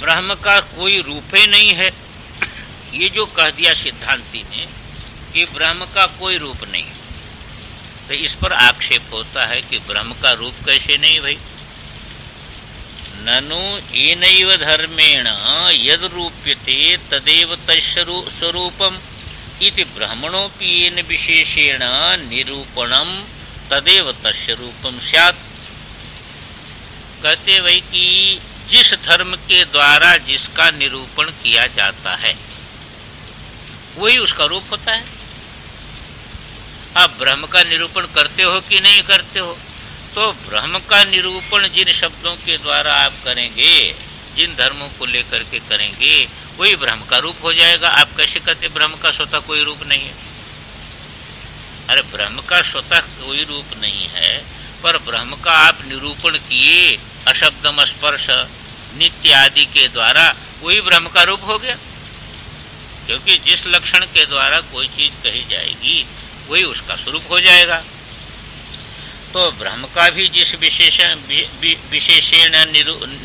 ब्रह्म का कोई रूप ही नहीं है, ये जो कह दिया सिद्धांती ने कि ब्रह्म का कोई रूप नहीं, तो इस पर आक्षेप होता है कि ब्रह्म का रूप कैसे नहीं भाई। ननु येनैव धर्मेण यद रूप्यते तदेव तत्स्वरूपम इति ब्रह्मणोऽपि येन विशेषेण निरूपणम तदेव तत्स्वरूपम स्यात्। कहते भाई कि जिस धर्म के द्वारा जिसका निरूपण किया जाता है वही उसका रूप होता है। आप ब्रह्म का निरूपण करते हो कि नहीं करते हो, तो ब्रह्म का निरूपण जिन शब्दों के द्वारा आप करेंगे, जिन धर्मों को लेकर के करेंगे, वही ब्रह्म का रूप हो जाएगा। आप कैसे कहते ब्रह्म का स्वतः कोई रूप नहीं है? अरे ब्रह्म का स्वतः कोई रूप नहीं है, पर ब्रह्म का आप निरूपण किए अशब्दम स्पर्श नित्य आदि के द्वारा, वही ब्रह्म का रूप हो गया। क्योंकि जिस लक्षण के द्वारा कोई चीज कही जाएगी वही उसका स्वरूप हो जाएगा। तो ब्रह्म का भी जिस विशेषेण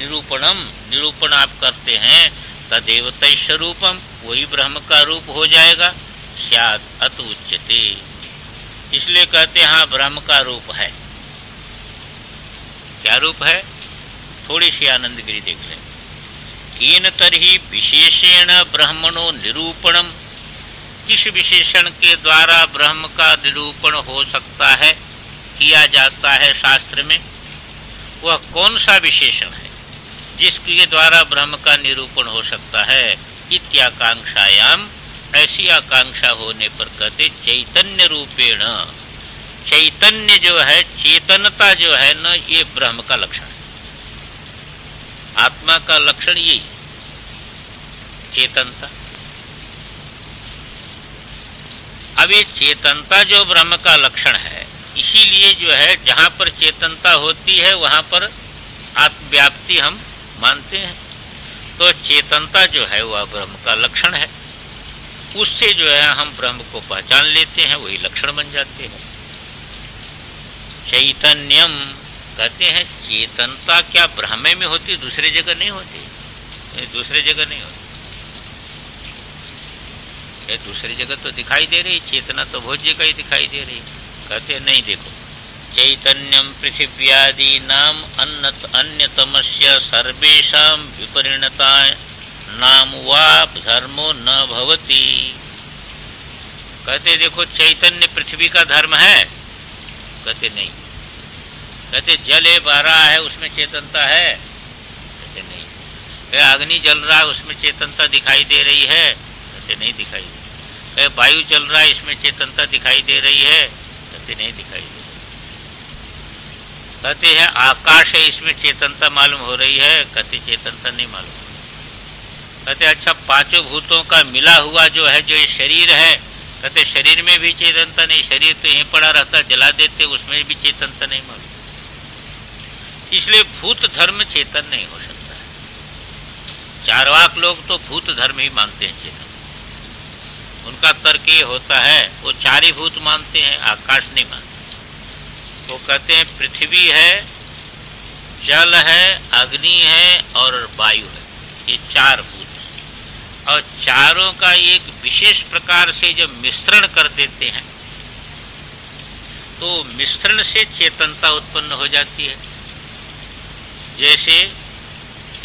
निरूपण आप करते हैं तदेव तत्स्वरूपम, वही ब्रह्म का रूप हो जाएगा। स्यात् अत उच्यते, इसलिए कहते हैं हाँ ब्रह्म का रूप है। क्या रूप है? थोड़ी सी आनंदगिरी देख लें। केन तर्हि विशेषेण ब्रह्मणो निरूपणम, किस विशेषण के द्वारा ब्रह्म का निरूपण हो सकता है, किया जाता है शास्त्र में? वह कौन सा विशेषण है जिसके द्वारा ब्रह्म का निरूपण हो सकता है? इत्याकांक्षायाम, ऐसी आकांक्षा होने पर कहते चैतन्य रूपेण। चैतन्य जो है, चेतनता जो है न, ये ब्रह्म का लक्षण है। आत्मा का लक्षण यही चेतनता। अब ये चेतनता जो ब्रह्म का लक्षण है, इसीलिए जो है जहां पर चेतनता होती है वहां पर आत्मव्याप्ति हम मानते हैं। तो चेतनता जो है वह ब्रह्म का लक्षण है, उससे जो है हम ब्रह्म को पहचान लेते हैं, वही लक्षण बन जाते हैं। चैतन्यम कहते हैं चेतनता क्या ब्रह्म में होती, दूसरे जगह नहीं होती। दूसरे जगह नहीं होती, दूसरी जगह तो दिखाई दे रही, चेतना तो बहुत जगह ही दिखाई दे रही। कहते नहीं, देखो चैतन्यम पृथिव्यादि नाम अन्यतमस्य सर्वेषां विपरिणता नाम वा धर्मो न भवति। कहते देखो चैतन्य पृथ्वी का धर्म है? कहते नहीं। कहते जल बह रहा है उसमें चेतनता है? कहते नहीं। अग्नि जल रहा है उसमें चेतनता दिखाई दे रही है? कहते नहीं दिखाई दे रही। वायु चल रहा है इसमें चेतनता दिखाई दे रही है? कहते नहीं दिखाई दे रही। कहते हैं आकाश है इसमें चेतनता मालूम हो रही है? कहते चेतनता नहीं मालूम। कहते अच्छा पांचों भूतों का मिला हुआ जो है, जो ये शरीर है, कहते शरीर में भी चेतनता नहीं, शरीर तो यहीं पड़ा रहता, जला देते उसमें भी चेतनता नहीं मालूम। इसलिए भूत धर्म चेतन नहीं हो सकता है। चारवाक लोग तो भूत धर्म ही मानते हैं चेतन। उनका तर्क ये होता है, वो चार ही भूत मानते हैं, आकाश नहीं मानते। वो कहते हैं पृथ्वी है, जल है, अग्नि है और वायु है, ये चार भूत। और चारों का एक विशेष प्रकार से जब मिश्रण कर देते हैं तो मिश्रण से चेतनता उत्पन्न हो जाती है।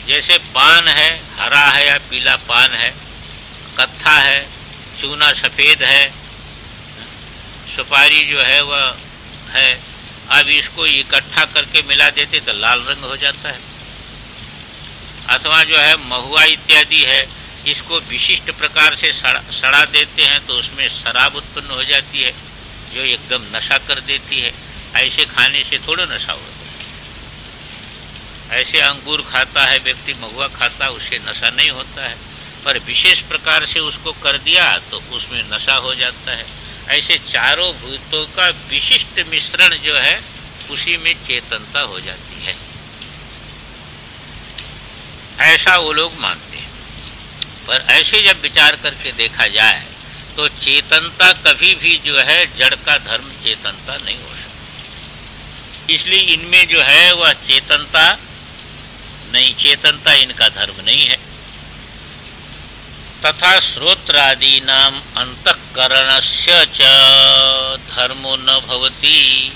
जैसे पान है, हरा है या पीला पान है, कत्था है, चूना सफेद है, सुपारी जो है वह है। अब इसको इकट्ठा करके मिला देते तो लाल रंग हो जाता है। अथवा जो है महुआ इत्यादि है, इसको विशिष्ट प्रकार से सड़ा देते हैं तो उसमें शराब उत्पन्न हो जाती है जो एकदम नशा कर देती है। ऐसे खाने से थोड़ा नशा होता है। ऐसे अंगूर खाता है व्यक्ति, महुआ खाता है, उससे नशा नहीं होता है, पर विशेष प्रकार से उसको कर दिया तो उसमें नशा हो जाता है। ऐसे चारों भूतों का विशिष्ट मिश्रण जो है उसी में चेतनता हो जाती है, ऐसा वो लोग मानते हैं। पर ऐसे जब विचार करके देखा जाए तो चेतनता कभी भी जो है जड़ का धर्म चेतनता नहीं हो सकती। इसलिए इनमें जो है वह चेतनता नहीं, चेतनता इनका धर्म नहीं है। तथा श्रोत्रादीनाम अंतःकरणस्य च धर्मो न भवति।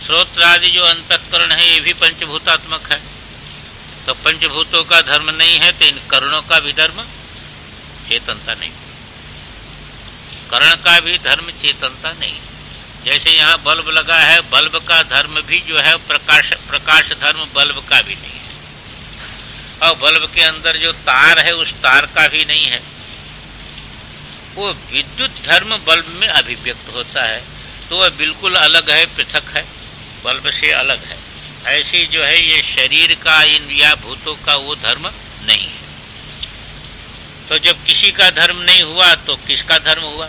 श्रोत्रादि जो अंतःकरण है ये भी पंचभूतात्मक है, तो पंचभूतों का धर्म नहीं है तो इन करणों का भी धर्म चेतनता नहीं, कर्ण का भी धर्म चेतनता नहीं। जैसे यहाँ बल्ब लगा है, बल्ब का धर्म भी जो है प्रकाश धर्म बल्ब का भी नहीं है, और बल्ब के अंदर जो तार है उस तार का भी नहीं है। वो विद्युत धर्म बल्ब में अभिव्यक्त होता है, तो वह बिल्कुल अलग है, पृथक है, बल्ब से अलग है। ऐसे जो है ये शरीर का इंद्रिया भूतों का वो धर्म नहीं है। तो जब किसी का धर्म नहीं हुआ तो किसका धर्म हुआ?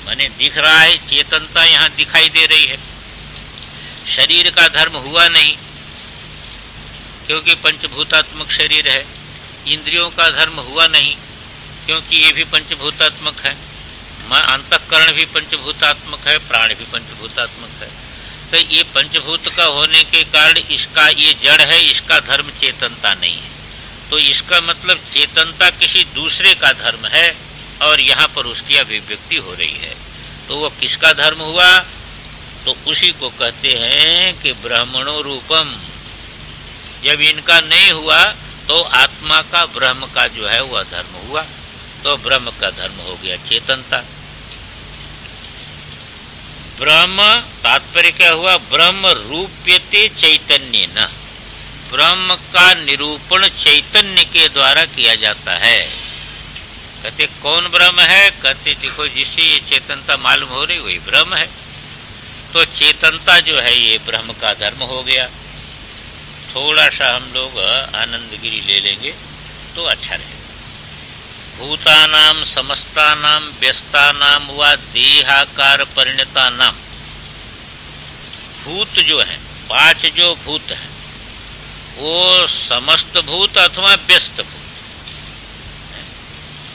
माने दिख रहा है, चेतनता यहाँ दिखाई दे रही है, शरीर का धर्म हुआ नहीं क्योंकि पंचभूतात्मक शरीर है। इंद्रियों का धर्म हुआ नहीं क्योंकि ये भी पंचभूतात्मक है। अंतःकरण भी पंचभूतात्मक है, प्राण भी पंचभूतात्मक है। तो ये पंचभूत का होने के कारण इसका ये जड़ है, इसका धर्म चेतनता नहीं है। तो इसका मतलब चेतनता किसी दूसरे का धर्म है और यहाँ पर उसकी अभिव्यक्ति हो रही है। तो वो किसका धर्म हुआ? तो उसी को कहते हैं कि ब्रह्मणो रूपम। जब इनका नहीं हुआ तो आत्मा का, ब्रह्म का जो है वह धर्म हुआ, तो ब्रह्म का धर्म हो गया चेतनता। ब्रह्म तात्पर्य क्या हुआ? ब्रह्म रूप्यते चैतन्य न, ब्रह्म का निरूपण चैतन्य के द्वारा किया जाता है। कहते कौन ब्रह्म है? कहते देखो जिससे ये चेतनता मालूम हो रही वही ब्रह्म है। तो चेतनता जो है ये ब्रह्म का धर्म हो गया। थोड़ा सा हम लोग आनंदगिरी ले लेंगे तो अच्छा रहेगा। भूतानाम समस्तानाम व्यस्तानाम व देहाकार परिणतानाम। भूत जो है, 5 जो भूत है वो समस्त भूत अथवा व्यस्त भूत,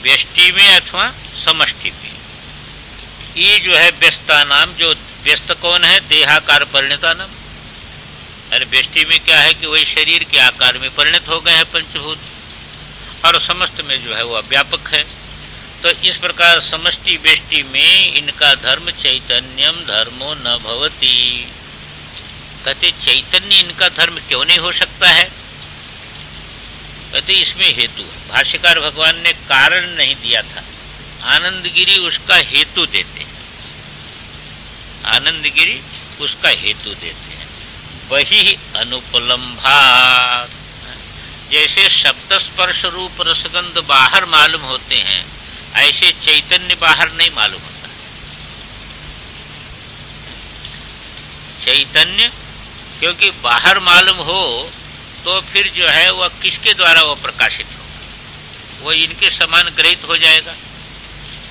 व्यष्टि में अथवा समष्टि में। ये जो है व्यस्तानाम, जो व्यस्त कौन है? देहाकार परिणतानाम। अरे व्यष्टि में क्या है कि वही शरीर के आकार में परिणत हो गए हैं पंचभूत, और समस्त में जो है वह व्यापक है। तो इस प्रकार समष्टि व्यष्टि में इनका धर्म चैतन्यम धर्मो न भवति। कहते चैतन्य इनका धर्म क्यों नहीं हो सकता है? कहते इसमें हेतु है। भाष्यकार भगवान ने कारण नहीं दिया था, आनंदगिरी उसका हेतु देते हैं, आनंदगिरी उसका हेतु देते हैं। वही अनुपलम्भात, जैसे शब्द स्पर्श रूप रसगंध बाहर मालूम होते हैं, ऐसे चैतन्य बाहर नहीं मालूम होता। चैतन्य क्योंकि बाहर मालूम हो तो फिर जो है वह किसके द्वारा वह प्रकाशित होगा? वह इनके समान ग्रहित हो जाएगा,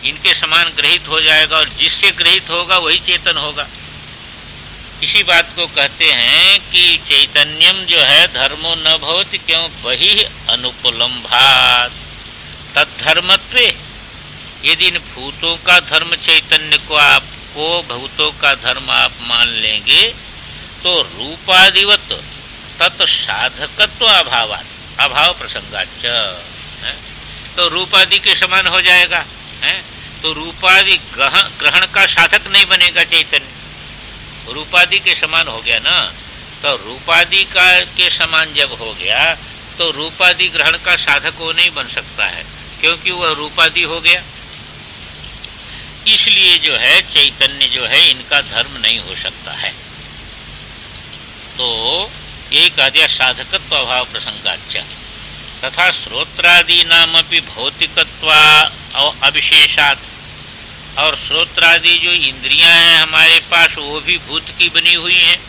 इनके समान ग्रहित हो जाएगा, और जिससे ग्रहित होगा वही चेतन होगा। इसी बात को कहते हैं कि चैतन्यम जो है धर्मो न भवति, क्यों? वही अनुपलम्भात तद्धर्मत्वे। यदि इन भूतों का धर्म चैतन्य को आपको भूतों का धर्म आप मान लेंगे तो रूपादिवत तत् साधकत्व अभावात, अभाव प्रसंगाच, तो रूपादि के समान हो जाएगा है। तो रूपादि ग्रहण का साधक नहीं बनेगा चैतन्य, रूपादि के समान हो गया ना। तो रूपादि का के समान जब हो गया तो रूपादि ग्रहण का साधक वो नहीं बन सकता है, क्योंकि वह रूपादि हो गया। इसलिए जो है चैतन्य जो है इनका धर्म नहीं हो सकता है। तो एक आद्या साधकत्व अभाव प्रसंगाच तथा श्रोत्रादि नाम अपनी भौतिकत्वा अविशेषात, और श्रोत्रादि जो इंद्रियां हैं हमारे पास वो भी भूत की बनी हुई हैं,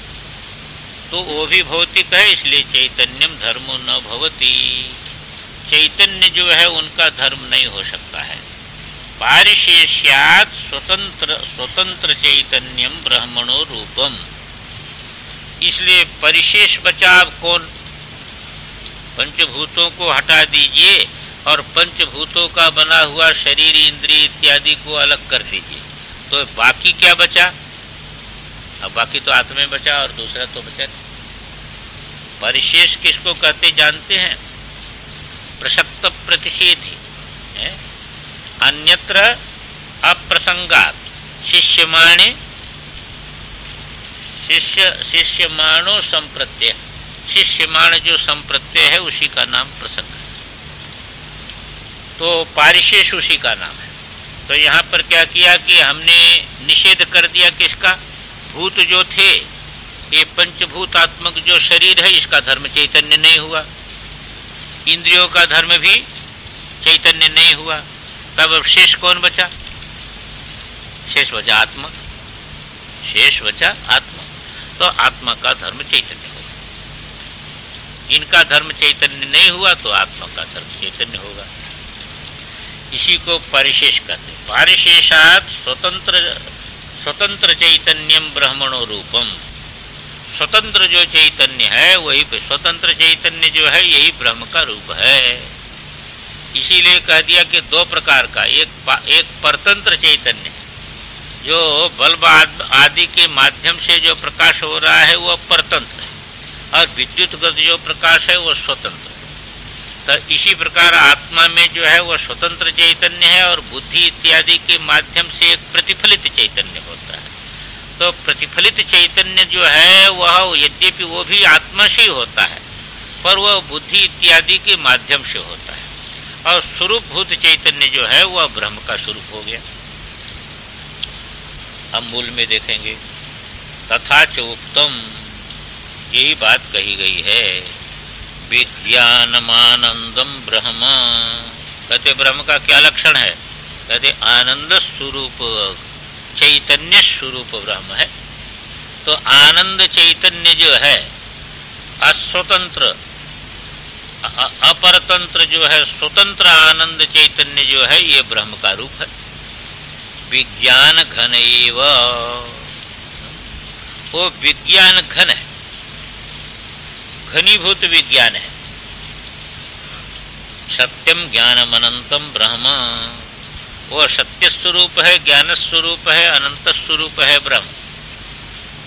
तो वो भी भौतिक है, इसलिए चैतन्यम धर्मो न भवति। चैतन्य जो है उनका धर्म नहीं हो सकता है। पारिशेष्यात् स्वतंत्र चैतन्यम ब्रह्मणो रूपम। इसलिए परिशेष बचा अब कौन? पंचभूतों को हटा दीजिए और पंचभूतों का बना हुआ शरीर इंद्रिय इत्यादि को अलग कर दीजिए, तो बाकी क्या बचा? अब बाकी तो आत्मा में बचा और दूसरा तो बचा नहीं। परिशेष किसको कहते जानते हैं? प्रसक्त प्रतिषेधी। अन्यत्र अप्रसंगात शिष्यमाणे शिष्यमाणो संप्रत्यय, शिष्यमाण जो संप्रत्यय है उसी का नाम प्रसंग है, तो पारिशेष उसी का नाम है। तो यहाँ पर क्या किया कि हमने निषेध कर दिया किसका, भूत जो थे, ये पंचभूतात्मक जो शरीर है इसका धर्म चैतन्य नहीं हुआ, इंद्रियों का धर्म भी चैतन्य नहीं हुआ, तब अब शेष कौन बचा, शेष बचा आत्मा, शेष बचा आत्मा। तो आत्मा का धर्म चैतन्य होगा, इनका धर्म चैतन्य नहीं हुआ तो आत्मा का धर्म चैतन्य होगा। इसी को परिशेष कहते हैं। पारिशेषात स्वतंत्र चैतन्यम ब्रह्मणो रूपम, स्वतंत्र जो चैतन्य है वही, स्वतंत्र चैतन्य जो है यही ब्रह्म का रूप है। इसीलिए कह दिया कि दो प्रकार का, एक परतंत्र चैतन्य है, जो बल्ब आदि के माध्यम से जो प्रकाश हो रहा है वह परतंत्र है, और विद्युतगत जो प्रकाश है वह स्वतंत्र है। तो इसी प्रकार आत्मा में जो है वह स्वतंत्र चैतन्य है, और बुद्धि इत्यादि के माध्यम से एक प्रतिफलित चैतन्य होता है। तो प्रतिफलित चैतन्य जो है वह यद्यपि वो भी आत्मा से ही होता है, पर वह बुद्धि इत्यादि के माध्यम से होता है, और स्वरूप भूत चैतन्य जो है वह ब्रह्म का स्वरूप हो गया। हम मूल में देखेंगे, तथा च उक्तम, यही बात कही गई है, विज्ञानमानंदम ब्रह्म। कहते ब्रह्म का क्या लक्षण है, कहते आनंद स्वरूप चैतन्य स्वरूप ब्रह्म है। तो आनंद चैतन्य जो है, अस्वतंत्र अपरतंत्र जो है, स्वतंत्र आनंद चैतन्य जो है ये ब्रह्म का रूप है। विज्ञान घन एव, वो विज्ञान घन है, घनीभूत विज्ञान है। सत्यम ज्ञानम अनंतम ब्रह्म, वो सत्य स्वरूप है, ज्ञान स्वरूप है, अनंत स्वरूप है ब्रह्म।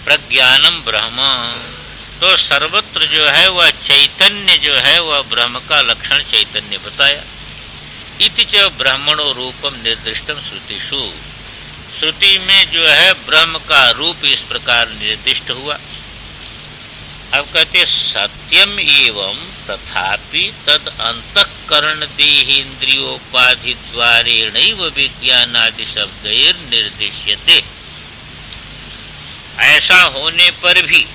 प्रज्ञानम ब्रह्म, तो सर्वत्र जो है वह चैतन्य जो है वह ब्रह्म का लक्षण चैतन्य बताया। इति च ब्रह्मणो रूपम निर्दिष्टम श्रुतिषु, श्रुति में जो है ब्रह्म का रूप इस प्रकार निर्दिष्ट हुआ। अब कहते सत्यम एवं तथापि तद अंतःकरण देहेन्द्रियोपाधि द्वारेणैव विज्ञानादि शब्दैर निर्दिश्यते। ऐसा होने पर भी,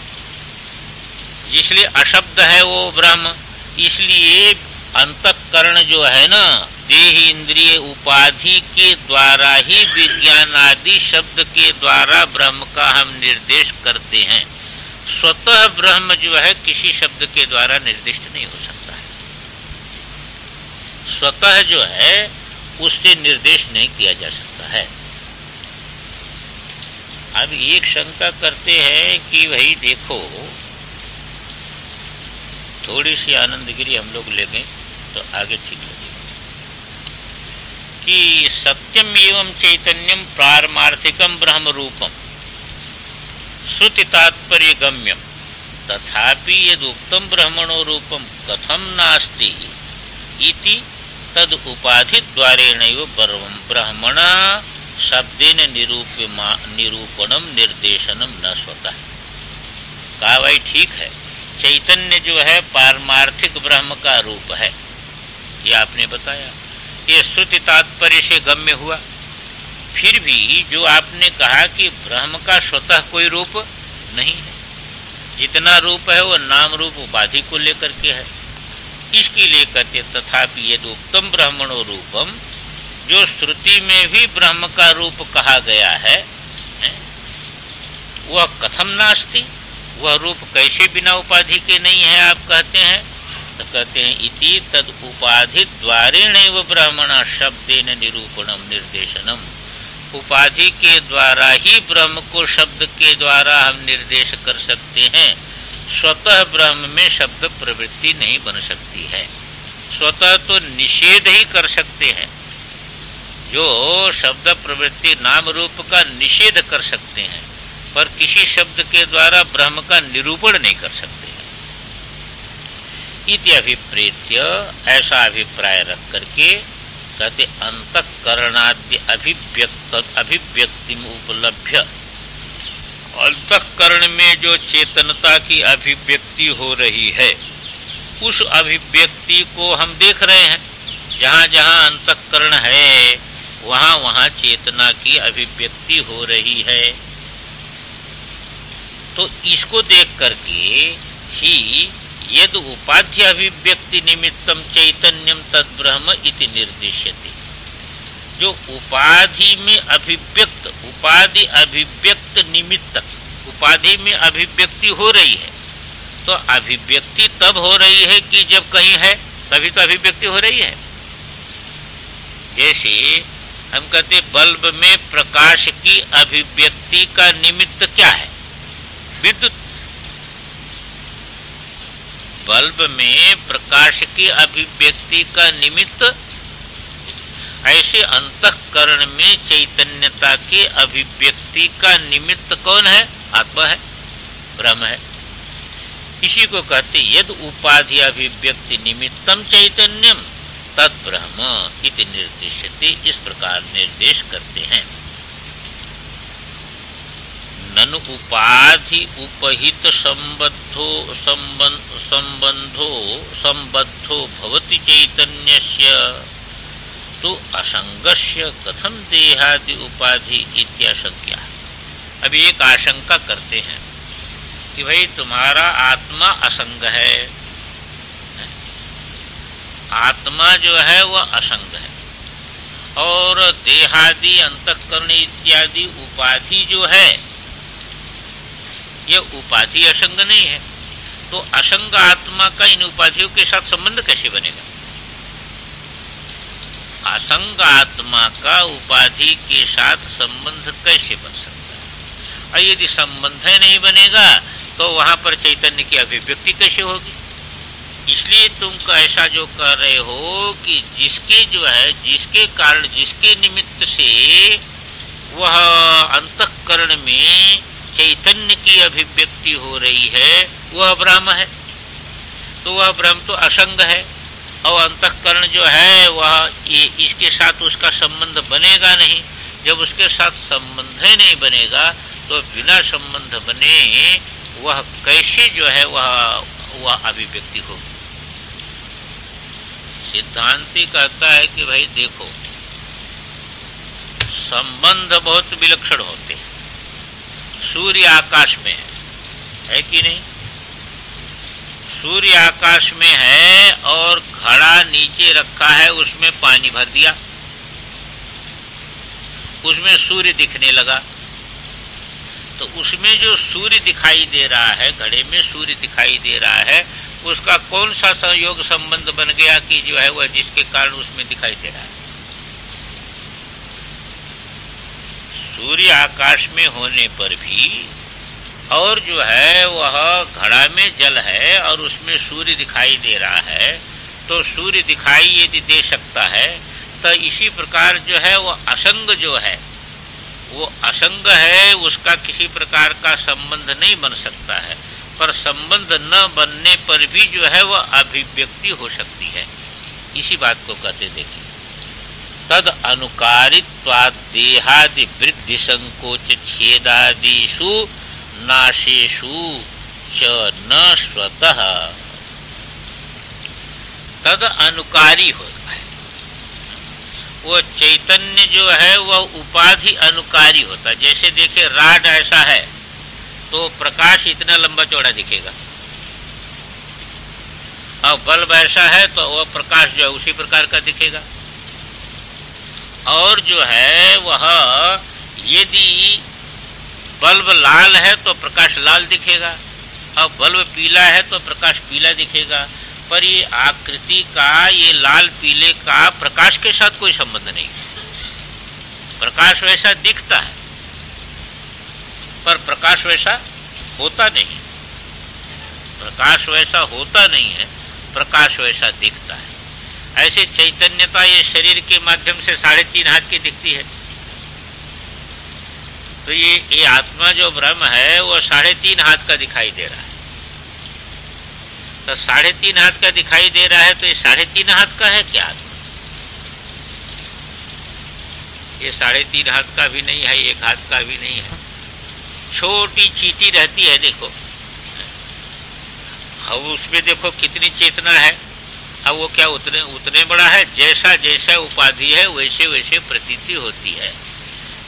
इसलिए अशब्द है वो ब्रह्म, इसलिए अंतःकरण जो है ना, देह इंद्रिय उपाधि के द्वारा ही विज्ञान आदि शब्द के द्वारा ब्रह्म का हम निर्देश करते हैं। स्वतः ब्रह्म जो है किसी शब्द के द्वारा निर्दिष्ट नहीं हो सकता है, स्वतः जो है उससे निर्देश नहीं किया जा सकता है। अब एक शंका करते हैं कि भाई देखो, थोड़ी सी आनंदगिरी हम लोग ले गए तो आगे ठीक लगेगा, कि सत्यम एवं चैतन्यम पारमार्थिकम ब्रह्म रूपम श्रुति तात्पर्य गम्यम तथापि यद उक्तम ब्रह्मणो रूपम कथम नास्ति इति तद उपाधि द्वारेणैव ब्रह्मण शब्देन निरूपणम निर्देशनम न स्वतः। कहा भाई ठीक है, चैतन्य जो है पारमार्थिक ब्रह्म का रूप है, ये आपने बताया, ये श्रुति तात्पर्य से गम्य हुआ। फिर भी जो आपने कहा कि ब्रह्म का स्वतः कोई रूप नहीं है, जितना रूप है वो नाम रूप उपाधि को लेकर के है, इसके लिए कहते तथापि यदि उत्तम ब्रह्मणो रूपम, जो श्रुति में भी ब्रह्म का रूप कहा गया है, वह कथम नास्ति, वह रूप कैसे बिना उपाधि के नहीं है आप कहते हैं। तो कहते हैं इति तद उपाधि द्वारेणैव ब्रह्मणा शब्देन निरूपणम निर्देशनम, उपाधि के द्वारा ही ब्रह्म को शब्द के द्वारा हम निर्देश कर सकते हैं। स्वतः ब्रह्म में शब्द प्रवृत्ति नहीं बन सकती है, स्वतः तो निषेध ही कर सकते हैं, जो शब्द प्रवृत्ति नाम रूप का निषेध कर सकते हैं, पर किसी शब्द के द्वारा ब्रह्म का निरूपण नहीं कर सकते हैं। इति अभिप्रेत्य, ऐसा अभिप्राय रख करके कहते अंतःकरणाद्य अभिव्यक्ति उपलभ्य, अंतःकरण में जो चेतनता की अभिव्यक्ति हो रही है उस अभिव्यक्ति को हम देख रहे हैं। जहाँ जहाँ अंतःकरण है वहाँ वहाँ चेतना की अभिव्यक्ति हो रही है। तो इसको देख करके ही यद उपाधि अभिव्यक्ति निमित्तम चैतन्यम तद ब्रह्म इति निर्दिश्यते। जो उपाधि में अभिव्यक्त, उपाधि अभिव्यक्त निमित्तक, उपाधि में अभिव्यक्ति हो रही है, तो अभिव्यक्ति तब हो रही है कि जब कहीं है तभी तो अभिव्यक्ति हो रही है। जैसे हम कहते बल्ब में प्रकाश की अभिव्यक्ति का निमित्त क्या है? विद्युत। बल्ब में प्रकाश की अभिव्यक्ति का निमित्त, ऐसे अंतःकरण में चैतन्यता के अभिव्यक्ति का निमित्त कौन है? आत्मा है, ब्रह्म है। इसी को कहते यद उपाधि अभिव्यक्ति निमित्तम चैतन्यम तद ब्रह्म इति निर्दिश्यते। इस प्रकार निर्देश करते हैं। ननु उपाधि उपहित संबद्धो भवति चैतन्यस्य तो असंगस्य कथम देहादि उपाधि इत्याशंक्या। अब एक आशंका करते हैं कि भाई तुम्हारा आत्मा असंग है, आत्मा जो है वह असंग है, और देहादि अंतःकरण इत्यादि उपाधि जो है यह उपाधि असंग नहीं है। तो असंग आत्मा का इन उपाधियों के साथ संबंध कैसे बनेगा? असंग आत्मा का उपाधि के साथ संबंध कैसे बन सकता है? और यदि संबंध नहीं बनेगा तो वहां पर चैतन्य की अभिव्यक्ति कैसे होगी? इसलिए तुम ऐसा जो कर रहे हो कि जिसके जो है, जिसके कारण, जिसके निमित्त से वह अंतःकरण में चैतन्य की अभिव्यक्ति हो रही है वह ब्रह्म है, तो वह ब्रह्म तो असंग है, और अंतःकरण जो है वह इसके साथ उसका संबंध बनेगा नहीं। जब उसके साथ संबंध ही नहीं बनेगा तो बिना संबंध बने वह कैसे जो है वह अभिव्यक्ति होगी? सिद्धांती कहता है कि भाई देखो, संबंध बहुत विलक्षण होते हैं। सूर्य आकाश में है कि नहीं? सूर्य आकाश में है और घड़ा नीचे रखा है, उसमें पानी भर दिया, उसमें सूर्य दिखने लगा। तो उसमें जो सूर्य दिखाई दे रहा है, घड़े में सूर्य दिखाई दे रहा है, उसका कौन सा संयोग संबंध बन गया कि जो है वह जिसके कारण उसमें दिखाई दे रहा है? सूर्य आकाश में होने पर भी और जो है वह घड़ा में जल है और उसमें सूर्य दिखाई दे रहा है, तो सूर्य दिखाई यदि दे सकता है तो इसी प्रकार जो है वह असंग जो है वो असंग है, उसका किसी प्रकार का संबंध नहीं बन सकता है। पर संबंध न बनने पर भी जो है वह अभिव्यक्ति हो सकती है। इसी बात को कहते देखिए, तद अनुकारित्वाद देहादि वृद्धि संकोच छेदादिषु नाशेषु च न स्वतः तद अनुकारी होता है। वो चैतन्य जो है वह उपाधि अनुकारी होता है। जैसे देखिए राड ऐसा है तो प्रकाश इतना लंबा चौड़ा दिखेगा, और बल्ब ऐसा है तो वह प्रकाश जो है उसी प्रकार का दिखेगा। और जो है वह यदि बल्ब लाल है तो प्रकाश लाल दिखेगा, और बल्ब पीला है तो प्रकाश पीला दिखेगा। पर ये आकृति का, ये लाल पीले का प्रकाश के साथ कोई संबंध नहीं। प्रकाश वैसा दिखता है पर प्रकाश वैसा होता नहीं। प्रकाश वैसा होता नहीं है, प्रकाश वैसा दिखता है। ऐसे चैतन्यता ये शरीर के माध्यम से 3.5 हाथ की दिखती है। तो ये आत्मा जो ब्रह्म है वो 3.5 हाथ का दिखाई दे रहा है। तो 3.5 हाथ का दिखाई दे रहा है तो ये 3.5 हाथ का है क्या आत्मा? ये 3.5 हाथ का भी नहीं है, 1 हाथ का भी नहीं है, छोटी चींटी रहती है। देखो अब उसमें देखो कितनी चेतना है। अब वो क्या उतने बड़ा है, जैसा जैसा उपाधि है वैसे वैसे प्रतीति होती है।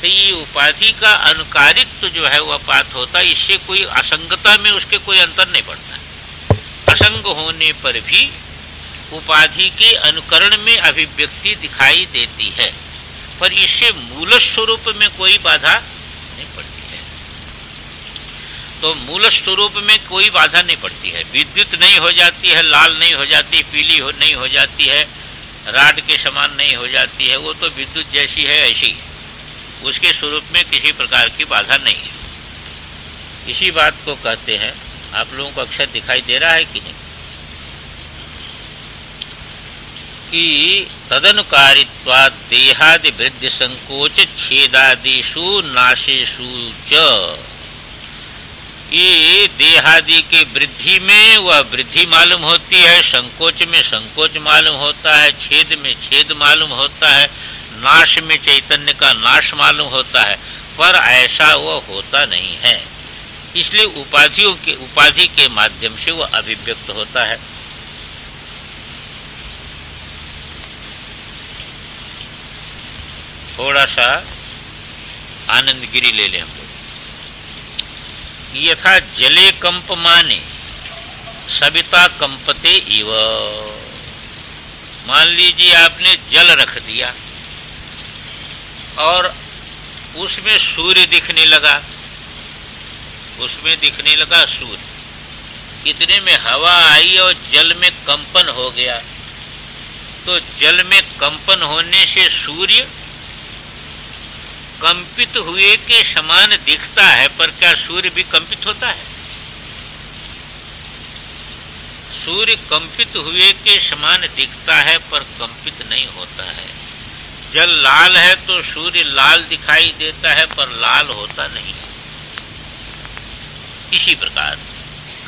तो ये उपाधि का अनुकारित्व जो है वह पात होता है, इससे कोई असंगता में उसके कोई अंतर नहीं पड़ता। असंग होने पर भी उपाधि के अनुकरण में अभिव्यक्ति दिखाई देती है, पर इससे मूल स्वरूप में कोई बाधा नहीं पड़ती है। तो मूल स्वरूप में कोई बाधा नहीं पड़ती है। विद्युत नहीं हो जाती है, लाल नहीं हो जाती, पीली नहीं हो जाती है, राड के समान नहीं हो जाती है, वो तो विद्युत जैसी है ऐसी है, उसके स्वरूप में किसी प्रकार की बाधा नहीं है। इसी बात को कहते हैं, आप लोगों को अक्षर दिखाई दे रहा है कि नहीं, कि तदनुकारित्वात् देहादि वृद्धि संकोच छेदादिषु नाशेषु च। ये देहादि की वृद्धि में वह वृद्धि मालूम होती है, संकोच में संकोच मालूम होता है, छेद में छेद मालूम होता है, नाश में चैतन्य का नाश मालूम होता है, पर ऐसा वह होता नहीं है। इसलिए उपाधि के माध्यम से वह अभिव्यक्त होता है। थोड़ा सा आनंद गिरी ले लें हम लोग। यथा जले कंपमाने सविता कंपते इव। मान लीजिए आपने जल रख दिया और उसमें सूर्य दिखने लगा, उसमें दिखने लगा सूर्य। इतने में हवा आई और जल में कंपन हो गया, तो जल में कंपन होने से सूर्य कंपित हुए के समान दिखता है, पर क्या सूर्य भी कंपित होता है? सूर्य कंपित हुए के समान दिखता है पर कंपित नहीं होता है। जल लाल है तो सूर्य लाल दिखाई देता है पर लाल होता नहीं है। इसी प्रकार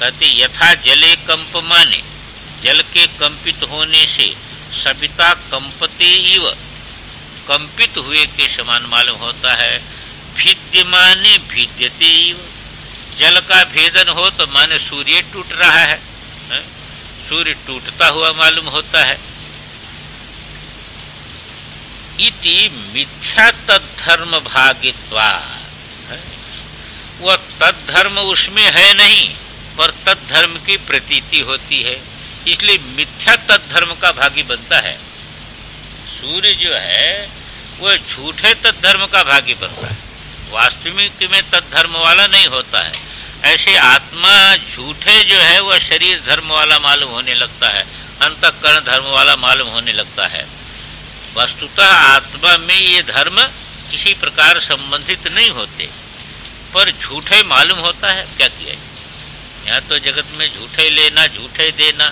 कहते यथा जले कंपमाने, जल के कंपित होने से सविता कंपते इव, कंपित हुए के समान मालूम होता है। भिद्यमाने भिद्यते इव, जल का भेदन हो तो माने सूर्य टूट रहा है, सूर्य टूटता हुआ मालूम होता है। इति मिथ्या तद्धर्म भागित्वात्, वह तद्धर्म उसमें है नहीं पर तद्धर्म की प्रतीति होती है, इसलिए मिथ्या तद्धर्म का भागी बनता है। सूर्य जो है वह झूठे तद्धर्म का भागी बनता है, वास्तविक में तद्धर्म वाला नहीं होता है। ऐसे आत्मा झूठे जो है वह शरीर धर्म वाला मालूम होने लगता है, अंतःकरण धर्म वाला मालूम होने लगता है। वस्तुतः आत्मा में ये धर्म किसी प्रकार संबंधित नहीं होते, पर झूठे मालूम होता है। क्या किया यहाँ तो जगत में झूठे लेना झूठे देना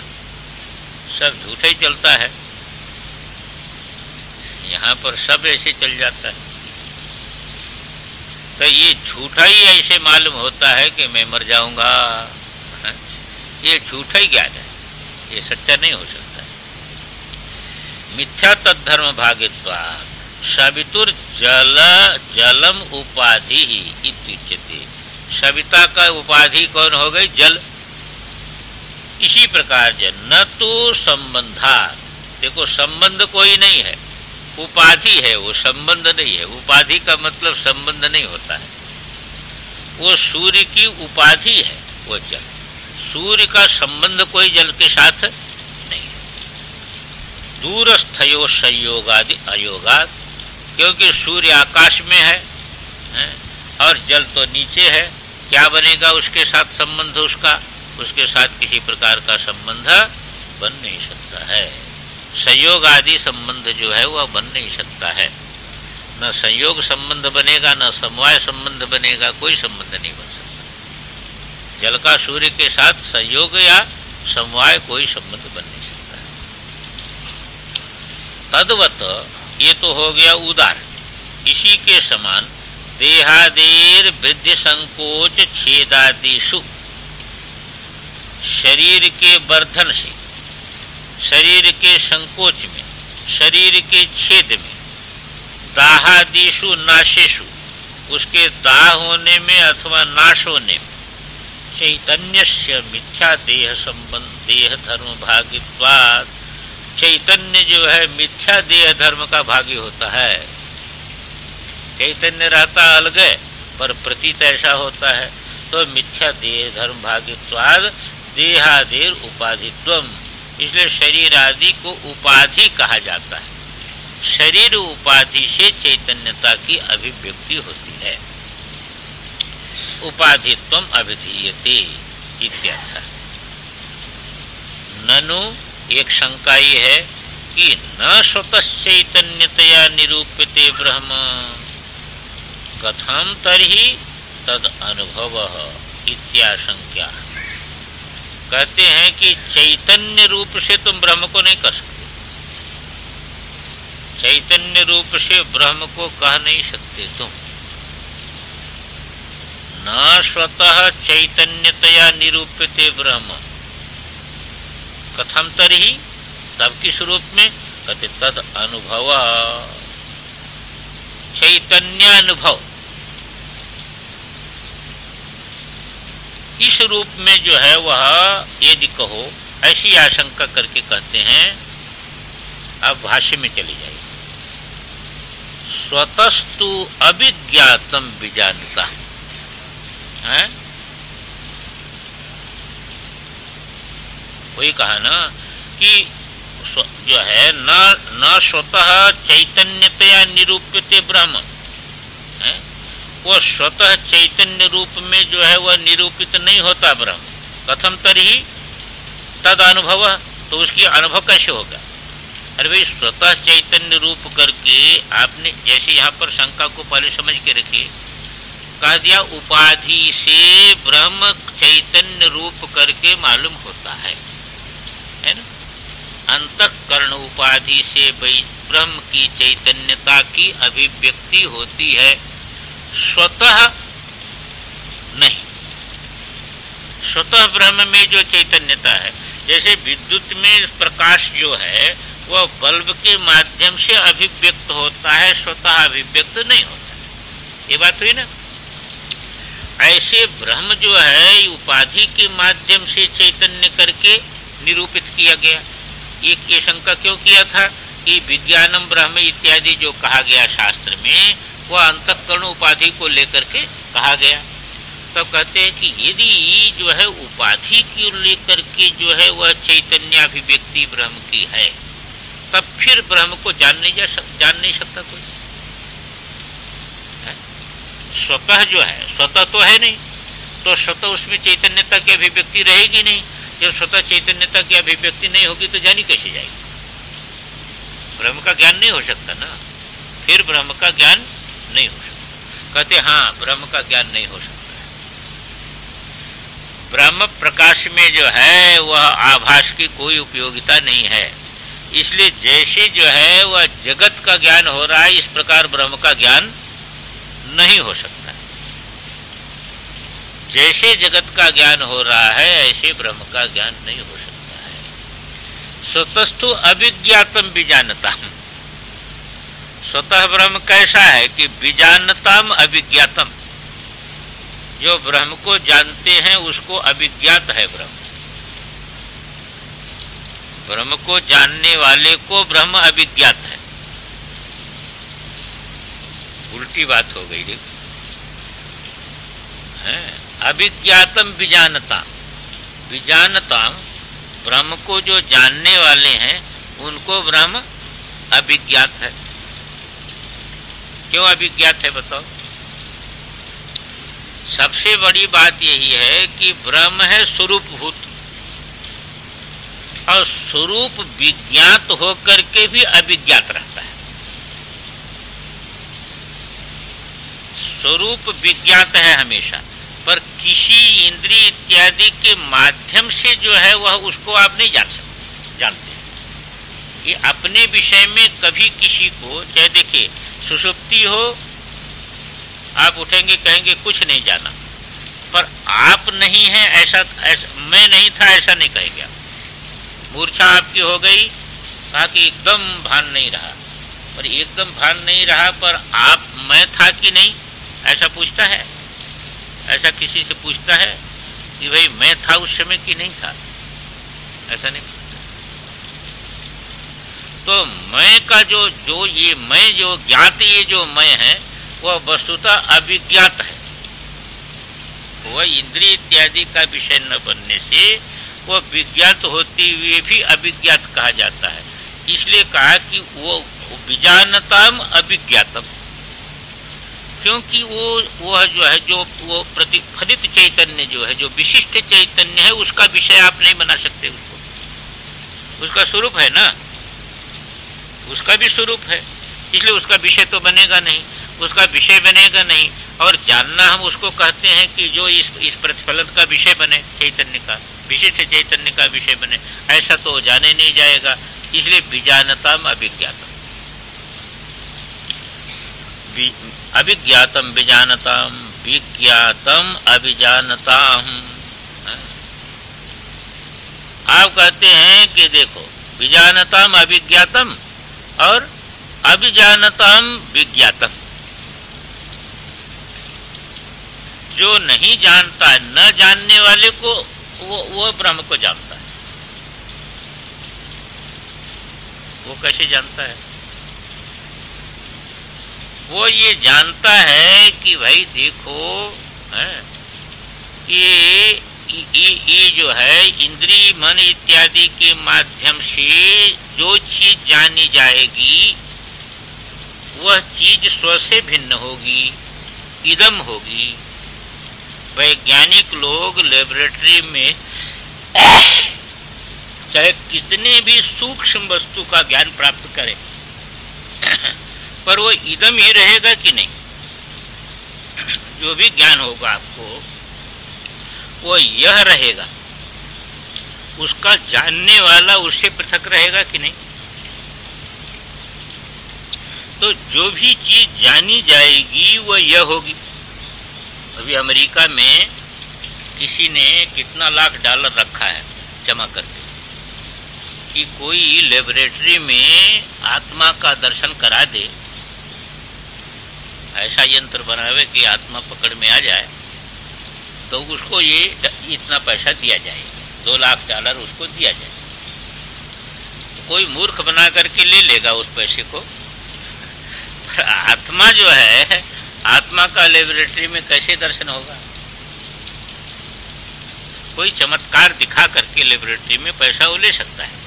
सब झूठे ही चलता है, यहाँ पर सब ऐसे चल जाता है। तो ये झूठा ही ऐसे मालूम होता है कि मैं मर जाऊंगा, ये झूठा ही ज्ञान है, ये सच्चा नहीं हो सकता है। मिथ्या तद्धर्म भागित्वात् सवितुर जलम उपाधि ही इत्युच्यते। सविता का उपाधि कौन हो गई? जल। इसी प्रकार न तो संबंधात्, देखो संबंध कोई नहीं है, उपाधि है, वो संबंध नहीं है। उपाधि का मतलब संबंध नहीं होता है, वो सूर्य की उपाधि है वो जल। सूर्य का संबंध कोई जल के साथ नहीं है। दूरस्थयो संयोगादि अयोगात्, क्योंकि सूर्य आकाश में है और जल तो नीचे है, क्या बनेगा उसके साथ संबंध? उसके साथ किसी प्रकार का संबंध बन नहीं सकता है। संयोग आदि संबंध जो है वह बन नहीं सकता है। न संयोग संबंध बनेगा, न समवाय संबंध बनेगा, कोई संबंध नहीं बन सकता। जल का सूर्य के साथ संयोग या समवाय कोई संबंध बन नहीं सकता है। तद्वत ये तो हो गया उदाहरण। इसी के समान देहादेर वृद्धि संकोच छेदादिषु, शरीर के वर्धन से, शरीर के संकोच में, शरीर के छेद में दाहादिषु नाशेषु, उसके दाह होने में अथवा नाश होने में चैतन्यस्य मिथ्या देह संबंध देह धर्म भागित्वात्, चैतन्य जो है मिथ्या देह धर्म का भागी होता है। चैतन्य रहता अलग है पर प्रतीत ऐसा होता है, तो मिथ्या देह धर्म भागित्वात् देहादेर उपाधित्वम, इसलिए शरीर आदि को उपाधि कहा जाता है। शरीर उपाधि से चैतन्यता की अभिव्यक्ति होती है। उपाधित्वम अभिधीयते इत्यर्थ। ननु एक शंका ये है कि न स्वतः चैतन्यतया निरूप्यते ब्रह्म, कथम तर्हि तद अनुभव इत्याशंका। कहते हैं कि चैतन्य रूप से तुम ब्रह्म को नहीं कह सकते, चैतन्य रूप से ब्रह्म को कह नहीं सकते तुम। न स्वतः चैतन्यतया निरूप्यते ब्रह्म, कथम तर्हि, तब किस रूप में, कहते तद अनुभव, चैतन्यानुभव, इस रूप में जो है वह यदि कहो, ऐसी आशंका करके कहते हैं। अब भाष्य में चली जाइए। स्वतस्तु अभिज्ञातम विजानता है, वही कहा ना कि जो है न स्वतः चैतन्यतया निरूप्यते ब्रह्म है, वो स्वतः चैतन्य रूप में जो है वह निरूपित नहीं होता ब्रह्म। कथम तर्हि तद अनुभव, तो उसकी अनुभव कैसे होगा? अरे भाई स्वतः चैतन्य रूप करके आपने, जैसे यहाँ पर शंका को पहले समझ के रखिए, कह दिया उपाधि से ब्रह्म चैतन्य रूप करके मालूम होता है ना। अंतःकरण उपाधि से ब्रह्म की चैतन्यता की अभिव्यक्ति होती है, स्वतः नहीं। स्वतः ब्रह्म में जो चैतन्यता है, जैसे विद्युत में प्रकाश जो है वह बल्ब के माध्यम से अभिव्यक्त होता है, स्वतः अभिव्यक्त नहीं होता। ये बात हुई ना। ऐसे ब्रह्म जो है उपाधि के माध्यम से चैतन्य करके निरूपित किया गया। ये शंका क्यों किया था कि विज्ञानम ब्रह्म इत्यादि जो कहा गया शास्त्र में, वह अंतःकरण उपाधि को लेकर के कहा गया। तब कहते हैं कि यदि जो है उपाधि को लेकर के जो है वह चैतन्याभिव्यक्ति ब्रह्म की है, तब फिर ब्रह्म को जान नहीं सकता कोई। स्वतः जो है, स्वतः तो है नहीं, तो स्वतः उसमें चैतन्यता की अभिव्यक्ति रहेगी नहीं। जब स्वतः चैतन्यता की अभिव्यक्ति नहीं होगी तो जानी कैसे जाएगी? ब्रह्म का ज्ञान नहीं हो सकता ना, फिर ब्रह्म का ज्ञान नहीं हो सकता। कहते हाँ, ब्रह्म का ज्ञान नहीं हो सकता है। ब्रह्म प्रकाश में जो है वह आभास की कोई उपयोगिता नहीं है, इसलिए जैसे जो है वह जगत का ज्ञान हो रहा है, इस प्रकार ब्रह्म का ज्ञान नहीं हो सकता है। जैसे जगत का ज्ञान हो रहा है ऐसे ब्रह्म का ज्ञान नहीं हो सकता है। स्वतस्तु अभिज्ञातम विजानताम, स्वतः ब्रह्म कैसा है कि विजानताम अभिज्ञातम, जो ब्रह्म को जानते हैं उसको अभिज्ञात है ब्रह्म। ब्रह्म को जानने वाले को ब्रह्म अभिज्ञात है। उल्टी बात हो गई देखो, अभिज्ञातम विजानता, विजानता ब्रह्म को जो जानने वाले हैं उनको ब्रह्म अभिज्ञात है। क्यों अभिज्ञात है बताओ? सबसे बड़ी बात यही है कि ब्रह्म है स्वरूपभूत, और स्वरूप विज्ञात होकर के भी अभिज्ञात रहता है। स्वरूप विज्ञात है हमेशा, पर किसी इंद्रिय इत्यादि के माध्यम से जो है वह उसको आप नहीं जानते। ये अपने विषय में कभी किसी को, चाहे देखिए सुषुप्ति हो, आप उठेंगे कहेंगे कुछ नहीं जाना, पर आप नहीं है ऐसा मैं नहीं था ऐसा नहीं कहेंगे आप। मूर्छा आपकी हो गई, कहा कि एकदम भान नहीं रहा, और एकदम भान नहीं रहा, पर आप मैं था कि नहीं ऐसा पूछता है? ऐसा किसी से पूछता है कि भाई मैं था उस समय कि नहीं था? ऐसा नहीं पूछता। तो मैं का जो ये मैं जो ज्ञात, ये जो मैं है वह वस्तुतः अविज्ञात है। वह इंद्रिय इत्यादि का विषय न बनने से वह विज्ञात होते हुए भी अविज्ञात कहा जाता है। इसलिए कहा कि वो विजानताम अविज्ञातम, क्योंकि वह जो है जो वो प्रतिफलित चैतन्य जो है, जो विशिष्ट चैतन्य है, उसका विषय आप नहीं बना सकते। उसका स्वरूप है ना, उसका भी स्वरूप है, इसलिए उसका विषय तो बनेगा नहीं, उसका विषय बनेगा नहीं। और जानना हम उसको कहते हैं कि जो इस प्रतिफलन का विषय बने, चैतन्य का, विशिष्ट चैतन्य का विषय बने, ऐसा तो जाने नहीं जाएगा। इसलिए विजानताम अभिज्ञातम, अभिज्ञातम विजानताम, विज्ञातम अभिजानताम। आप कहते हैं कि देखो विजानताम अभिज्ञातम और अभिजानताम विज्ञातम। जो नहीं जानता है, न जानने वाले को वो ब्रह्म को जानता है। वो कैसे जानता है? वो ये जानता है कि भाई देखो ये जो है इंद्रिय मन इत्यादि के माध्यम से जो चीज जानी जाएगी वह चीज स्व से भिन्न होगी, इदम होगी। वैज्ञानिक लोग लेबोरेटरी में चाहे कितने भी सूक्ष्म वस्तु का ज्ञान प्राप्त करें, पर वो इदम ही रहेगा कि नहीं? जो भी ज्ञान होगा आपको वो यह रहेगा, उसका जानने वाला उससे पृथक रहेगा कि नहीं? तो जो भी चीज जानी जाएगी वह यह होगी। अभी अमेरिका में किसी ने कितना लाख डॉलर रखा है जमा करके कि कोई लेबोरेटरी में आत्मा का दर्शन करा दे, ऐसा यंत्र बनावे कि आत्मा पकड़ में आ जाए, तो उसको ये इतना पैसा दिया जाए, 2 लाख डॉलर उसको दिया जाए। तो कोई मूर्ख बना करके ले लेगा उस पैसे को। पर आत्मा जो है, आत्मा का लेबोरेटरी में कैसे दर्शन होगा? कोई चमत्कार दिखा करके लेबोरेटरी में पैसा वो ले सकता है।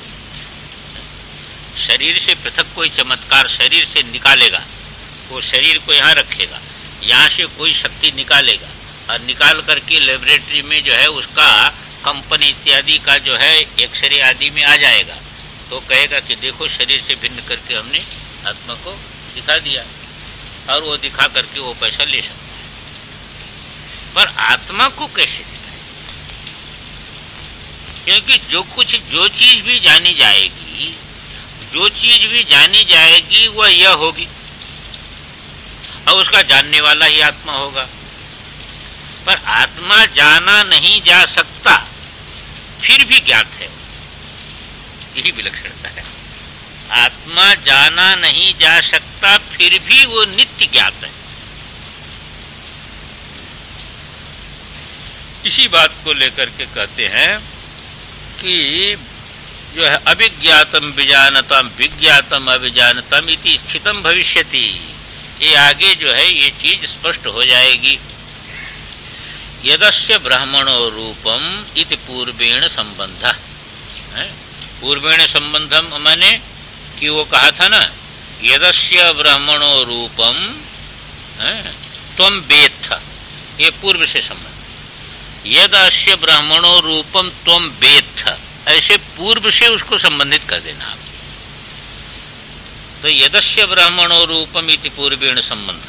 शरीर से पृथक कोई चमत्कार शरीर से निकालेगा, वो शरीर को यहाँ रखेगा, यहाँ से कोई शक्ति निकालेगा और निकाल करके लेबोरेटरी में जो है उसका कंपन इत्यादि का जो है एक्सरे आदि में आ जाएगा, तो कहेगा कि देखो शरीर से भिन्न करके हमने आत्मा को दिखा दिया, और वो दिखा करके वो पैसा ले सकता है। पर आत्मा को कैसे दिखाए? क्योंकि जो चीज भी जानी जाएगी, जो चीज भी जानी जाएगी वह यह होगी और उसका जानने वाला ही आत्मा होगा। पर आत्मा जाना नहीं जा सकता, फिर भी ज्ञात है। यही विलक्षणता है। आत्मा जाना नहीं जा सकता, फिर भी वो नित्य ज्ञात है। इसी बात को लेकर के कहते हैं कि जो है अभिज्ञातम विजानतम विज्ञातम अभिजानतम इति स्थितम भविष्यति। ये आगे जो है ये चीज स्पष्ट हो जाएगी। यदस्य ब्राह्मणो रूपम इति पूर्वेण संबंध। पूर्वेण संबंधम माने कि वो कहा था ना, यदस्य ब्राह्मणो रूपम त्वम वेत्थ, ये पूर्व से संबंध। यदस्य ब्राह्मणो रूपम त्वम वेत्थ, ऐसे पूर्व से उसको संबंधित कर देना आप। तो यदस्य ब्राह्मणो रूपम इति पूर्वेण संबंध,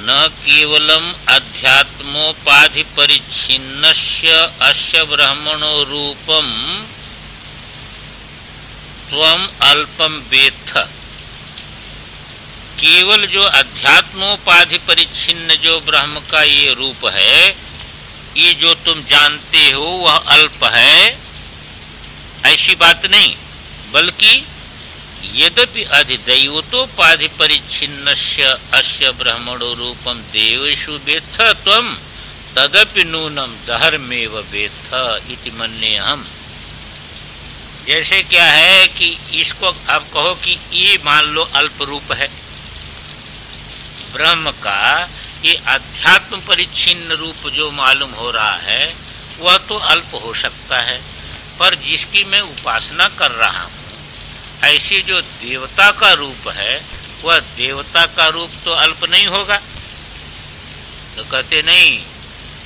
न केवलम अध्यात्मोपाधि परिच्छिन्नस्य अस्य ब्राह्मणो रूपम त्वम अल्पम वेत्थ। केवल जो अध्यात्मोपाधि परिच्छिन्न जो ब्रह्म का ये रूप है, ये जो तुम जानते हो वह अल्प है, ऐसी बात नहीं, बल्कि यद्यपि अधिदैवतोपाधि परिच्छिन्नस्य अस्य ब्रह्मणो रूपम देवेषु वेत्थ त्वं तदपि नूनम दहरमेव वेत्थ इति मन्येऽहम्। जैसे क्या है कि इसको आप कहो कि ये मान लो अल्प रूप है, ब्रह्म का ये अध्यात्म परिच्छिन्न रूप जो मालूम हो रहा है वह तो अल्प हो सकता है, पर जिसकी मैं उपासना कर रहा हूँ ऐसी जो देवता का रूप है वह देवता का रूप तो अल्प नहीं होगा। तो कहते नहीं,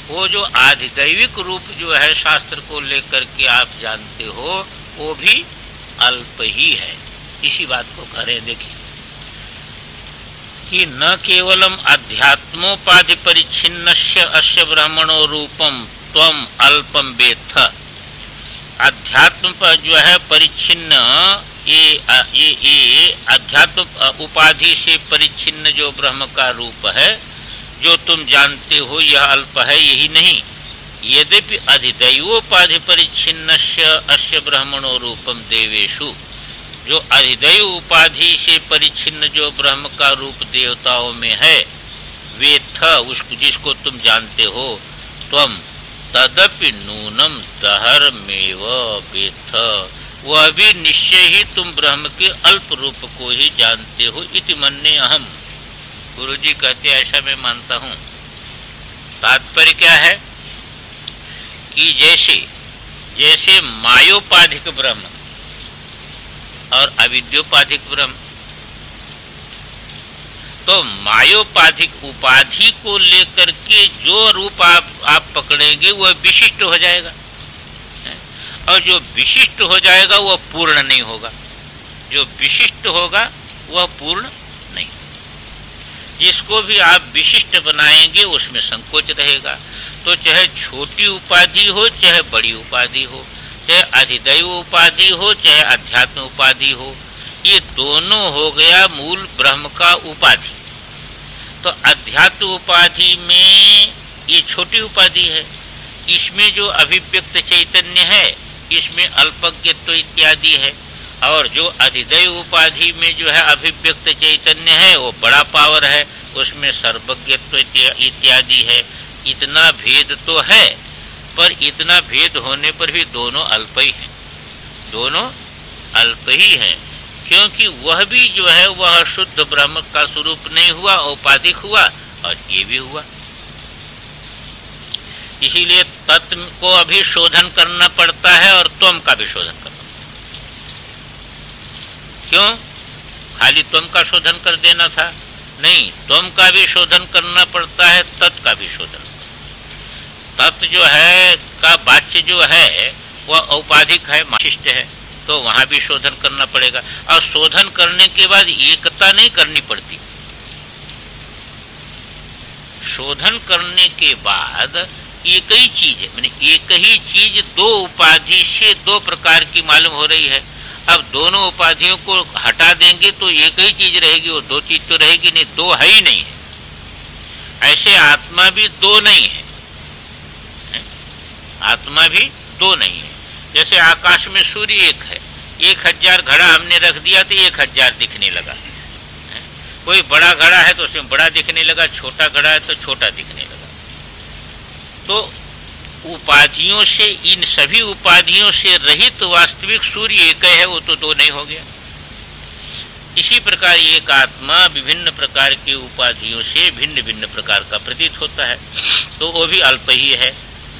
वो जो आधिदैविक रूप जो है शास्त्र को लेकर के आप जानते हो वो भी अल्प ही है। इसी बात को करें देखिए कि न केवलम अध्यात्मोपाधि परिच्छिन्नस्य अस्य ब्रह्मणो रूपम त्वम अल्पम वेत्थ। अध्यात्म पर जो है परिच्छिन्न ये अध्यात्म उपाधि से परिच्छिन्न जो ब्रह्म का रूप है जो तुम जानते हो यह अल्प है, यही नहीं यद्यपि अधिदैवोपाधि परिच्छिन्नस्य अस्य ब्रह्मणो रूपम देवेषु, जो अधिदैव उपाधि से परिच्छिन्न जो ब्रह्म का रूप देवताओं में है वेत्थ, उसको जिसको तुम जानते हो, त्वम तदपि नूनम दहरमेव वेत्थ, वह भी निश्चय ही तुम ब्रह्म के अल्प रूप को ही जानते हो इति मन्येऽहम्। गुरु जी कहते ऐसा मैं मानता हूँ। तात्पर्य क्या है कि जैसे मायोपाधिक ब्रह्म और अविद्योपाधिक ब्रह्म, तो मायोपाधिक उपाधि को लेकर के जो रूप आप पकड़ेंगे वह विशिष्ट हो जाएगा, और जो विशिष्ट हो जाएगा वह पूर्ण नहीं होगा। जो विशिष्ट होगा वह पूर्ण नहीं। जिसको भी आप विशिष्ट बनाएंगे उसमें संकोच रहेगा। तो चाहे छोटी उपाधि हो चाहे बड़ी उपाधि हो, चाहे अधिदैव उपाधि हो चाहे अध्यात्म उपाधि हो, ये दोनों हो गया मूल ब्रह्म का उपाधि। तो अध्यात्म उपाधि में ये छोटी उपाधि है, इसमें जो अभिव्यक्त चैतन्य है इसमें अल्पज्ञत्व इत्यादि है, और जो अधिदैव उपाधि में जो है अभिव्यक्त चैतन्य है वो बड़ा पावर है, उसमें सर्वज्ञत्व इत्यादि है। इतना भेद तो है, पर इतना भेद होने पर भी दोनों अल्प ही हैं, दोनों अल्प ही हैं, क्योंकि वह भी जो है वह शुद्ध ब्रह्म का स्वरूप नहीं हुआ, औपाधिक हुआ, और ये भी हुआ। इसीलिए तत्व को अभी शोधन करना पड़ता है और त्वम का भी शोधन करना पड़ता है। क्यों? खाली त्वम का शोधन कर देना था? नहीं, त्वम का भी शोधन करना पड़ता है, तत् का भी शोधन। तत् जो है का वाच्य जो है वह औपाधिक है, विशिष्ट है, तो वहां भी शोधन करना पड़ेगा। और शोधन करने के बाद एकता नहीं करनी पड़ती। शोधन करने के बाद एक ही चीज है, मैंने एक ही चीज दो उपाधि से दो प्रकार की मालूम हो रही है। अब दोनों उपाधियों को हटा देंगे तो एक ही चीज रहेगी, वो दो चीज तो रहेगी नहीं, दो है ही नहीं है। ऐसे आत्मा भी दो नहीं है, आत्मा भी दो नहीं है। जैसे आकाश में सूर्य एक है, 1000 घड़ा हमने रख दिया तो 1000 दिखने लगा। कोई बड़ा घड़ा है तो उसमें बड़ा दिखने लगा, छोटा घड़ा है तो छोटा दिखने लगा। तो उपाधियों से, इन सभी उपाधियों से रहित वास्तविक सूर्य एक है, वो तो दो नहीं हो गया। इसी प्रकार एक आत्मा विभिन्न प्रकार की उपाधियों से भिन्न भिन्न प्रकार का प्रतीत होता है, तो वो भी अल्प ही है।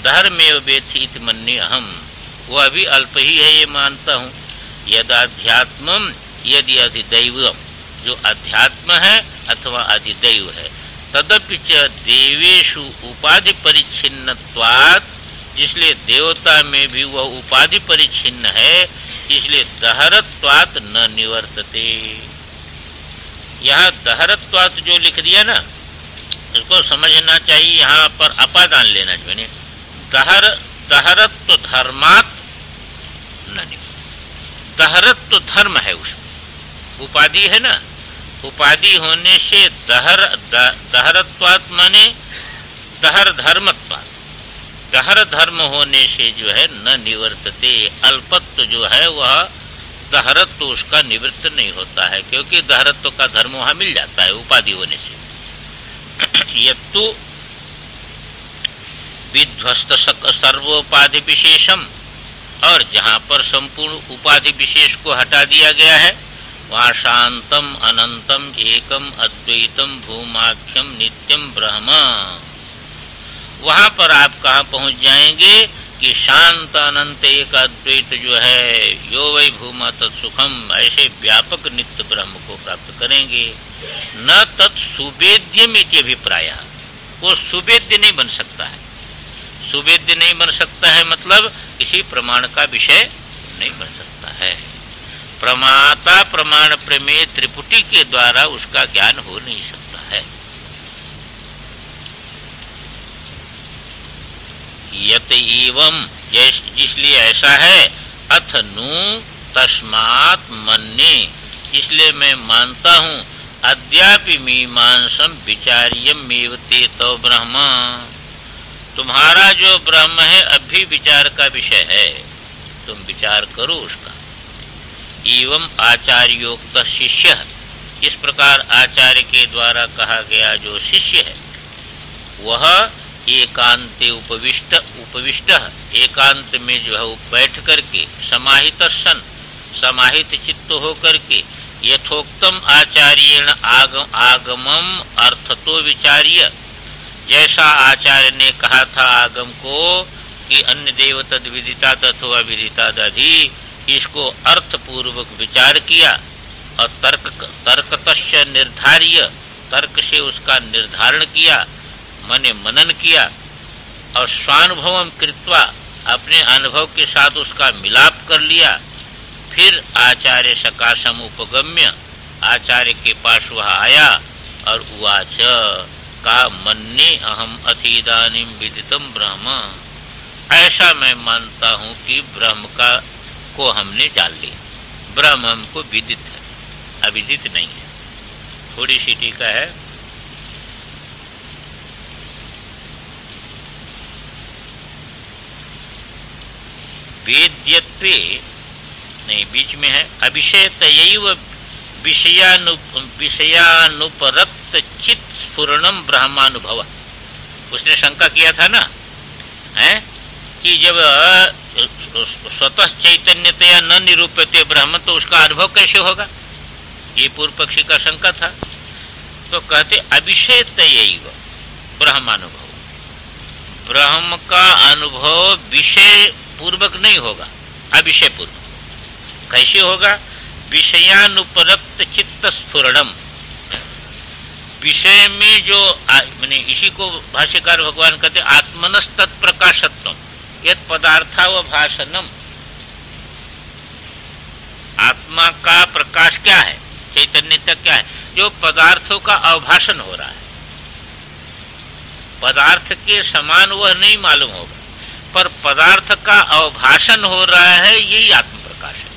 धर्मेव वेत्थ इति मन्येऽहम्, वह भी अल्प ही है ये मानता हूँ। यदाध्यात्मम यदि अधिदैवम, जो अध्यात्म है अथवा अधिदैव है, तदपि च देवेषु उपाधि परिच्छिन्नत्वात्, जिसलिए देवता में भी वह उपाधि परिच्छिन्न है, इसलिए दहरत्वात् न निवर्तते। यहाँ दहरत्वात् जो लिख दिया ना, इसको समझना चाहिए, यहाँ पर अपादान लेना चाहिए। दहरत्व धर्मात् न निवर्तते, दहरत्व धर्म है, उसमें उपाधि है ना, उपाधि होने से दहरत्वात् माने दहर धर्मत्वात्, दहर धर्म होने से जो है न निवर्तते, अल्पत्व जो है वह दहरत्व उसका निवृत्त नहीं होता है, क्योंकि दहरत्व का धर्म वहां मिल जाता है उपाधि होने से। यत्तु विध्वस्त सर्वोपाधि विशेषम, और जहां पर संपूर्ण उपाधि विशेष को हटा दिया गया है वहां शांतम अनंतम एकम अद्वैतम भूमाख्यम नित्यम ब्रह्म, वहां पर आप कहाँ पहुंच जाएंगे कि शांत अनंत एक अद्वैत जो है यो वै भूमा तत्सुखम, ऐसे व्यापक नित्य ब्रह्म को प्राप्त करेंगे। न तत् सुवेद्यम इति अभिप्राय, वो सुवेद्य नहीं बन सकता है। सुवेद्य नहीं बन सकता है मतलब किसी प्रमाण का विषय नहीं बन सकता है। प्रमाता प्रमाण प्रमेय त्रिपुटी के द्वारा उसका ज्ञान हो नहीं सकता है। यत एवं, जिसलिए ऐसा है, अथ नु तस्मात् मन्ये, इसलिए मैं मानता हूं, अद्यापि मीमांसम विचार्यम एवते तो ब्रह्म, तुम्हारा जो ब्रह्म है अभी विचार का विषय है, तुम विचार करो उसका। एवं आचार्योक्त शिष्य, इस प्रकार आचार्य के द्वारा कहा गया जो शिष्य है वह एकांते उपविष्ट एकांत में जो है बैठ करके समाहित सन, समाहित चित्त होकर के यथोक्तम आचार्येण आगमम अर्थतो विचार्य, जैसा आचार्य ने कहा था आगम को कि अन्य देव तद विदिता तथवा विदिता दधि, इसको अर्थ पूर्वक विचार किया और तर्कतस्य निर्धार्य, तर्क से उसका निर्धारण किया, मने मनन किया, और स्वानुभवम कृत्वा, अपने अनुभव के साथ उसका मिलाप कर लिया। फिर आचार्य सकाशम उपगम्य, आचार्य के पास वह आया और उवाच, का मन्ये अहम अथीदानीम विदितम ब्रह्म, ऐसा मैं मानता हूं कि ब्रह्म को हमने जान लिया, ब्रह्म हमको विदित है, अविदित नहीं है। थोड़ी सी टीका है, वेद्यत्वे नहीं, बीच में है, अभिषेतयैव विषयानुपरक्त चित स्फुरणम ब्रह्मानुभव। उसने शंका किया था ना, है कि जब स्वतः चैतन्यतया न निरूप्यते ब्रह्म तो उसका अनुभव कैसे होगा, ये पूर्व पक्षी का शंका था। तो कहते अभिषेतयैव ब्रह्मानुभव, ब्रह्म का अनुभव विषय पूर्वक नहीं होगा, अविषय पूर्वक। कैसे होगा? विषयानुपरक्त चित्त स्फुरणम, विषय में जो माने इसी को भाष्यकार भगवान कहते आत्मनस तत्प्रकाशत्वम यत् पदार्थावभाषणम, आत्मा का प्रकाश क्या है, चैतन्यता क्या है, जो पदार्थों का अवभाषण हो रहा है। पदार्थ के समान वह नहीं मालूम होगा, पर पदार्थ का अवभाषण हो रहा है, यही आत्म प्रकाश है।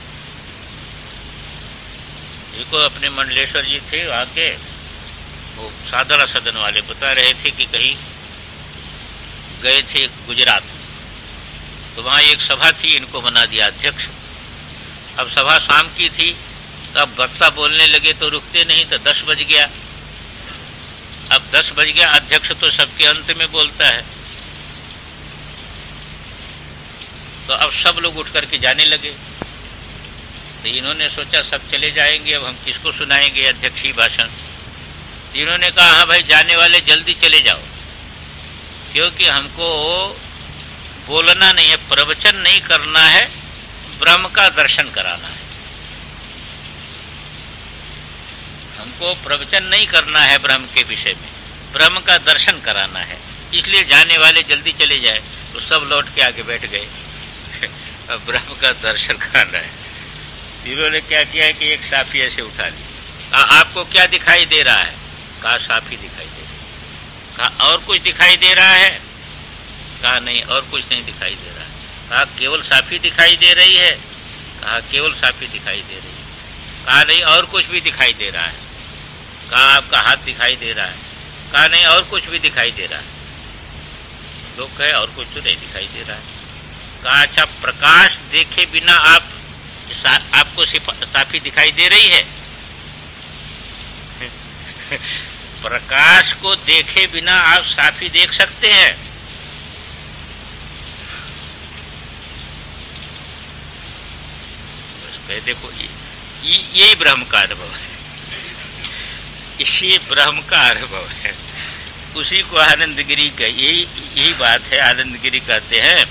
देखो अपने मंडलेश्वर जी थे, वहां के वो साधना सदन वाले बता रहे थे कि कहीं गए थे गुजरात, तो वहां एक सभा थी, इनको बना दिया अध्यक्ष। अब सभा शाम की थी, तब वक्ता बोलने लगे तो रुकते नहीं, तो 10 बज गया। अब 10 बज गया, अध्यक्ष तो सबके अंत में बोलता है, तो अब सब लोग उठ करके जाने लगे। तो इन्होंने सोचा सब चले जाएंगे, अब हम किसको सुनाएंगे अध्यक्ष ही भाषण। इन्होंने कहा हाँ भाई जाने वाले जल्दी चले जाओ, क्योंकि हमको बोलना नहीं है, प्रवचन नहीं करना है, ब्रह्म का दर्शन कराना है। हमको प्रवचन नहीं करना है ब्रह्म के विषय में, ब्रह्म का दर्शन कराना है, इसलिए जाने वाले जल्दी चले जाए। तो सब लौट के आगे बैठ गए। अब ब्रह्म का दर्शन कराना है। इन्होंने क्या किया है कि एक साफी ऐसे उठा ली, कहा आपको क्या दिखाई दे रहा है? कहा साफी दिखाई दे रही। कहा और कुछ दिखाई दे रहा है? कहा नहीं और कुछ नहीं दिखाई दे रहा है। कहा केवल साफी दिखाई दे रही है? कहा केवल साफी दिखाई दे रही है। कहा नहीं और कुछ भी दिखाई दे रहा है? कहा आपका हाथ दिखाई दे रहा है? कहा नहीं और कुछ भी दिखाई दे रहा है। लोग कहे और कुछ तो नहीं दिखाई दे रहा है। कहा अच्छा प्रकाश देखे बिना आप आपको साफी दिखाई दे रही है? प्रकाश को देखे बिना आप साफी देख सकते हैं? बस देखो, यही ब्रह्म का अनुभव है, इसी ब्रह्म का अनुभव है। उसी को आनंदगिरी का यही बात है। आनंदगिरी कहते हैं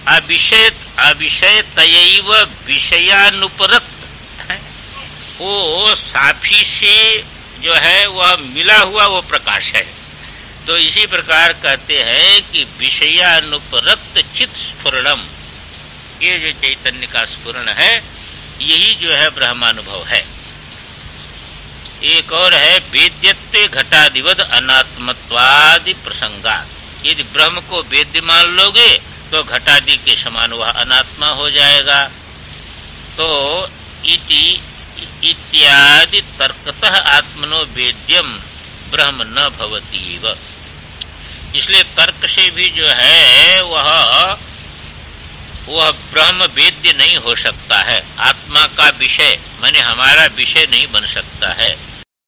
अविषय तयैव विषयानुपरक्त। वो साफी से जो है वह मिला हुआ वो प्रकाश है। तो इसी प्रकार कहते हैं कि विषयानुपरक्त चित्त स्फुरणम, ये जो चैतन्य का स्फुरण है यही जो है ब्रह्मानुभव है। एक और है वेद्यत्वे घटादिवद अनात्मत्वादि प्रसंगात। यदि ब्रह्म को वेद्य मान लोगे तो घटादि के समान वह अनात्मा हो जाएगा। तो इत्यादि तर्कतः आत्मनो वेद्यम ब्रह्म न भवतीव। इसलिए तर्क से भी जो है वह ब्रह्म वेद्य नहीं हो सकता है। आत्मा का विषय माने हमारा विषय नहीं बन सकता है।